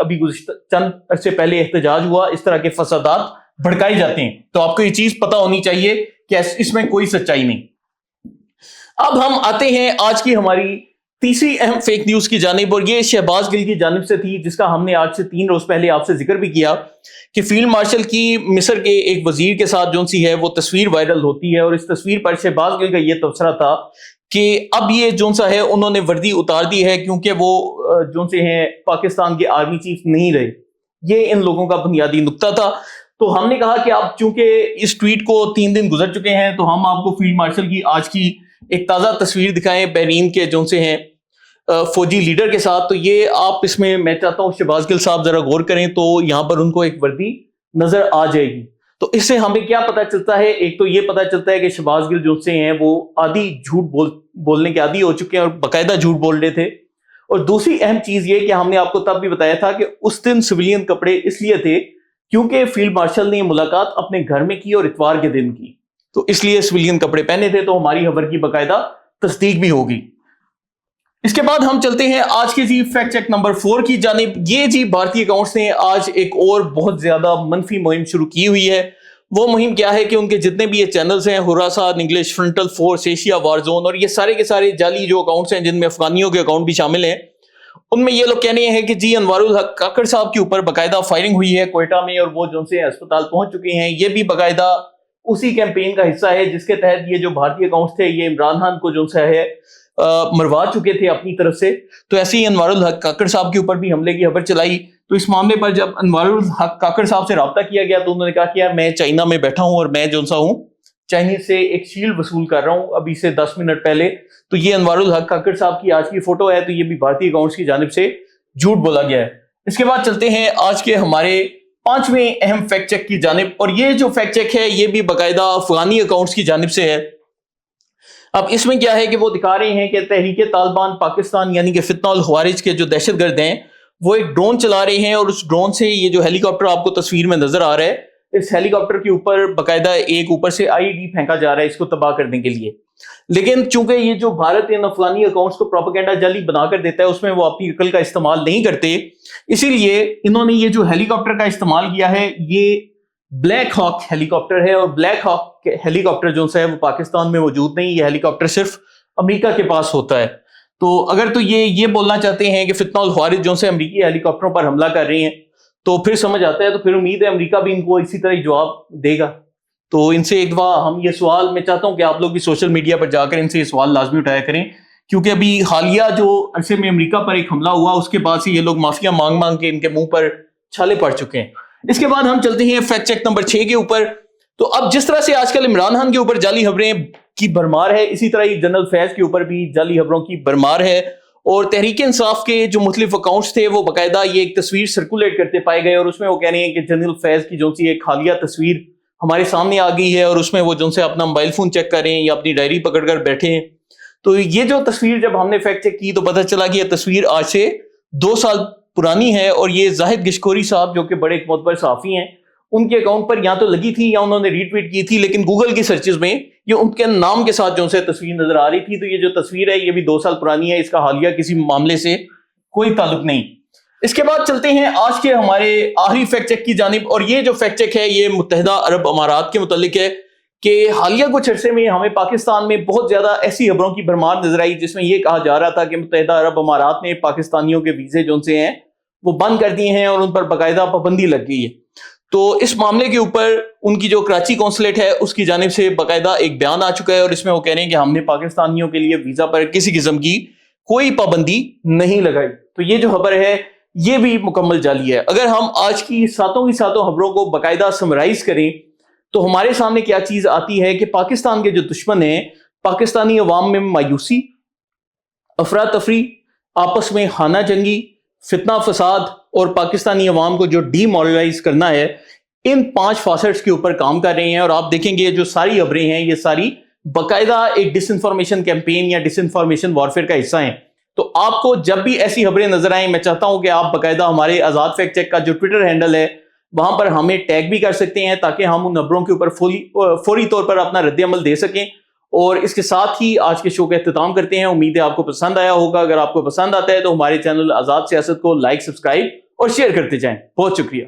ابھی گزشتہ چند عرصے پہلے احتجاج ہوا، اس طرح کے فسادات بھڑکائے جاتے ہیں، تو آپ کو یہ چیز پتہ ہونی چاہیے کہ اس میں کوئی سچائی نہیں۔ اب ہم آتے ہیں آج کی ہماری تیسری اہم فیک نیوز کی جانب، اور یہ شہباز گل کی جانب سے تھی، جس کا ہم نے آج سے 3 روز پہلے آپ سے ذکر بھی کیا کہ فیلڈ مارشل کی مصر کے ایک وزیر کے ساتھ جون سی ہے وہ تصویر وائرل ہوتی ہے، اور اس تصویر پر شہباز گل کا یہ تبصرہ تھا کہ اب یہ جون سا ہے انہوں نے وردی اتار دی ہے کیونکہ وہ جون سے ہیں پاکستان کے آرمی چیف نہیں رہے۔ یہ ان لوگوں کا بنیادی نقطہ تھا۔ تو ہم نے کہا کہ اب چونکہ اس ٹویٹ کو 3 دن گزر چکے ہیں تو ہم آپ کو فیلڈ مارشل کی آج کی ایک تازہ تصویر دکھائیں بحرین کے جون سے ہیں فوجی لیڈر کے ساتھ۔ تو یہ آپ اس میں میں چاہتا ہوں شہباز گل صاحب ذرا غور کریں، تو یہاں پر ان کو ایک وردی نظر آ جائے گی۔ تو اس سے ہمیں کیا پتہ چلتا ہے؟ ایک تو یہ پتہ چلتا ہے کہ شہباز گل جو سے ہیں وہ عادی جھوٹ بولنے کے عادی ہو چکے ہیں اور باقاعدہ جھوٹ بول رہے تھے۔ اور دوسری اہم چیز یہ کہ ہم نے آپ کو تب بھی بتایا تھا کہ اس دن سویلین کپڑے اس لیے تھے کیونکہ فیلڈ مارشل نے ملاقات اپنے گھر میں کی اور اتوار کے دن کی، تو اس لیے سویلین کپڑے پہنے تھے، تو ہماری خبر کی باقاعدہ تصدیق بھی ہوگی۔ اس کے بعد ہم چلتے ہیں آج کے فیکٹ چیک نمبر 4 کی جانب۔ یہ بھارتی اکاؤنٹس نے آج ایک اور بہت زیادہ منفی مہم شروع کی ہوئی ہے۔ وہ مہم کیا ہے کہ ان کے جتنے بھی یہ چینلز ہیں، ہراسان English, frontal force, Asia war zone, اور یہ سارے کے سارے جعلی جو اکاؤنٹس ہیں جن میں افغانیوں کے اکاؤنٹ بھی شامل ہیں، ان میں یہ لوگ کہنے ہیں کہ جی انوار الحق کاکڑ صاحب کے اوپر باقاعدہ فائرنگ ہوئی ہے کوئٹہ میں، اور وہ جو سے ہسپتال پہنچ چکے ہیں۔ یہ بھی باقاعدہ اسی کیمپین کا حصہ ہے جس کے تحت یہ جو بھارتی اکاؤنٹس تھے یہ عمران خان کو جو ہے مروا چکے تھے اپنی طرف سے۔ تو ایسے ہی انوار الحق کاکڑ صاحب کے اوپر بھی حملے کی خبر چلائی۔ تو اس معاملے پر جب انوار الحق کاکڑ صاحب سے رابطہ کیا گیا تو انہوں نے کہا کہ یار میں چائنا میں بیٹھا ہوں اور میں جو سا ہوں چائنیز سے ایک شیلڈ وصول کر رہا ہوں ابھی سے 10 منٹ پہلے۔ تو یہ انوار الحق کاکڑ صاحب کی آج کی فوٹو ہے، تو یہ بھی بھارتی اکاؤنٹس کی جانب سے جھوٹ بولا گیا ہے۔ اس کے بعد چلتے ہیں آج کے ہمارے 5ویں اہم فیکٹ چیک کی جانب، اور یہ جو فیکٹ چیک ہے یہ بھی باقاعدہ افغانی اکاؤنٹس کی جانب سے ہے۔ اب اس میں کیا ہے کہ وہ دکھا رہے ہیں کہ تحریک طالبان پاکستان یعنی کہ فتنہ الخوارج کے جو دہشت گرد ہیں وہ ایک ڈرون چلا رہے ہیں، اور اس ڈرون سے یہ جو ہیلی کاپٹر آپ کو تصویر میں نظر آ رہا ہے، اس ہیلی کاپٹر کے اوپر باقاعدہ ایک اوپر سے IED پھینکا جا رہا ہے اس کو تباہ کرنے کے لیے۔ لیکن چونکہ یہ جو بھارت ان افغانی اکاؤنٹس کو پروپیگنڈا جعلی بنا کر دیتا ہے اس میں وہ اپنی عقل کا استعمال نہیں کرتے، اسی لیے انہوں نے یہ جو ہیلی کاپٹر کا استعمال کیا ہے یہ بلیک ہاک ہیلی کاپٹر ہے، اور بلیک ہاک ہیلی کاپٹر جو ہے وہ پاکستان میں موجود نہیں، یہ ہیلی کاپٹر صرف امریکہ کے پاس ہوتا ہے۔ تو اگر تو یہ بولنا چاہتے ہیں کہ فتنہ الخوارج جو سے امریکی ہیلی کاپٹروں پر حملہ کر رہے ہیں تو پھر سمجھ آتا ہے، تو پھر امید ہے امریکہ بھی ان کو اسی طرح جواب دے گا۔ تو ان سے ایک دفعہ ہم یہ سوال، میں چاہتا ہوں کہ آپ لوگ بھی سوشل میڈیا پر جا کر ان سے یہ سوال لازمی اٹھایا کریں، کیونکہ ابھی حالیہ جو عرصے میں امریکہ پر ایک حملہ ہوا اس کے بعد سے یہ لوگ معافیا مانگ مانگ کے ان کے منہ پر چھالے پڑ چکے ہیں۔ اس کے بعد ہم چلتے ہیں فیکٹ چیک نمبر 6 کے اوپر۔ تو اب جس طرح سے آج کل عمران خان کے اوپر جعلی خبریں کی بھرمار ہے، اسی طرح ہی جنرل فیض کے اوپر بھی جعلی خبروں کی بھرمار ہے، اور تحریک انصاف کے جو مختلف اکاؤنٹس تھے وہ باقاعدہ یہ ایک تصویر سرکولیٹ کرتے پائے گئے، اور اس میں وہ کہہ رہے ہیں کہ جنرل فیض کی جو سی ایک حالیہ تصویر ہمارے سامنے آ گئی ہے، اور اس میں وہ جو سے اپنا موبائل فون چیک کر رہے ہیں یا اپنی ڈائری پکڑ کر بیٹھے ہیں۔ تو یہ جو تصویر جب ہم نے فیکٹ چیک کی تو پتہ چلا کہ یہ تصویر آج سے 2 سال پرانی ہے، اور یہ زاہد گشکوری صاحب جو کہ بڑے ایک معتبر صحافی ہیں ان کے اکاؤنٹ پر یا تو لگی تھی یا انہوں نے ری ٹویٹ کی تھی، لیکن گوگل کی سرچز میں یہ ان کے نام کے ساتھ جو سے تصویر نظر آ رہی تھی۔ تو یہ جو تصویر ہے یہ بھی 2 سال پرانی ہے، اس کا حالیہ کسی معاملے سے کوئی تعلق نہیں۔ اس کے بعد چلتے ہیں آج کے ہمارے آخری فیکٹ چیک کی جانب، اور یہ جو فیکٹ چیک ہے یہ متحدہ عرب امارات کے متعلق ہے کہ حالیہ کچھ عرصے میں ہمیں پاکستان میں بہت زیادہ ایسی خبروں کی بھرمار نظر آئی جس میں یہ کہا جا رہا تھا کہ متحدہ عرب امارات نے پاکستانیوں کے ویزے جو سے ہیں وہ بند کر دیے ہیں اور ان پر باقاعدہ پابندی لگ گئی ہے۔ تو اس معاملے کے اوپر ان کی جو کراچی قونصلیٹ ہے اس کی جانب سے باقاعدہ ایک بیان آ چکا ہے، اور اس میں وہ کہہ رہے ہیں کہ ہم نے پاکستانیوں کے لیے ویزا پر کسی قسم کی کوئی پابندی نہیں لگائی۔ تو یہ جو خبر ہے یہ بھی مکمل جعلی ہے۔ اگر ہم آج کی ساتوں خبروں کو باقاعدہ سمرائز کریں تو ہمارے سامنے کیا چیز آتی ہے کہ پاکستان کے جو دشمن ہیں، پاکستانی عوام میں مایوسی، افراتفری، آپس میں خانہ جنگی، فتنہ فساد اور پاکستانی عوام کو جو ڈی مورلائز کرنا ہے، ان 5 فاسٹس کے اوپر کام کر رہے ہیں۔ اور آپ دیکھیں گے جو ساری خبریں ہیں یہ ساری باقاعدہ ایک ڈس انفارمیشن کیمپین یا ڈس انفارمیشن وارفیئر کا حصہ ہیں۔ تو آپ کو جب بھی ایسی خبریں نظر آئیں میں چاہتا ہوں کہ آپ باقاعدہ ہمارے آزاد فیکٹ چیک کا جو ٹویٹر ہینڈل ہے وہاں پر ہمیں ٹیگ بھی کر سکتے ہیں تاکہ ہم ان خبروں کے اوپر فوری طور پر اپنا رد عمل دے سکیں، اور اس کے ساتھ ہی آج کے شو کا اختتام کرتے ہیں. امید ہے آپ کو پسند آیا ہوگا. اگر آپ کو پسند آتا ہے تو ہمارے چینل آزاد سیاست کو لائک، سبسکرائب اور شیئر کرتے جائیں. بہت شکریہ.